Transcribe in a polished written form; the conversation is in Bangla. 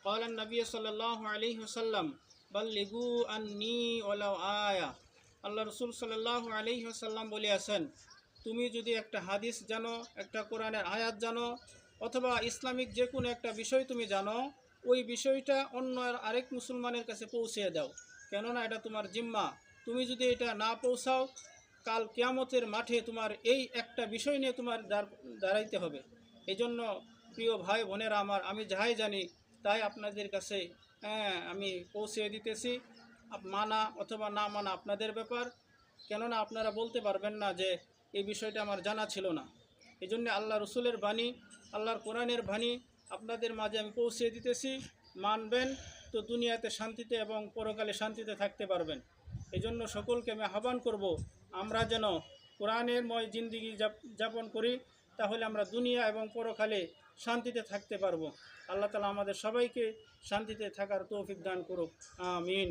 ক্বালান নবী সাল্লাল্লাহু আলাইহি ওয়াসাল্লাম বাল্লিগু আন্নী ওয়ালাউ আয়া। আল্লাহ রসুল সাল্লাল্লাহু আলাইহি ওয়াসাল্লাম বলিয়াছেন, তুমি যদি একটা হাদিস জানো, একটা কোরআনের আয়াত জানো, অথবা ইসলামিক যে কোনো একটা বিষয় তুমি জানো, ওই বিষয়টা অন্য আরেক মুসলমানের কাছে পৌঁছিয়ে দাও, কেননা এটা তোমার জিম্মা। তুমি যদি এটা না পৌঁছাও, কাল কিয়ামতের মাঠে তোমার এই একটা বিষয় নিয়ে তোমার দাঁড়াইতে হবে। এই জন্য প্রিয় ভাই বোনেরা আমার, আমি যাই জানি তাই আপনাদের কাছে আমি পৌঁছে দিতেছি। মানা অথবা না মানা আপনাদের ব্যাপার, কেননা আপনারা বলতে পারবেন না যে এই বিষয়টা আমার জানা ছিল না। এই জন্য আল্লাহ রসুলের বাণী, আল্লাহর কোরআনের বাণী আপনাদের মাঝে আমি পৌঁছে দিতেছি। মানবেন তো দুনিয়াতে শান্তিতে এবং পরকালে শান্তিতে থাকতে পারবেন। এই জন্য সকলকে আমি আহ্বান করব, আমরা যেন কোরআনেরময় জিন্দিগি যাপন করি, তাহলে আমরা দুনিয়া এবং পরকালে শান্তিতে থাকতে পারবো। আল্লাহ তাআলা আমাদের সবাইকে শান্তিতে থাকার তৌফিক দান করুক, আমিন।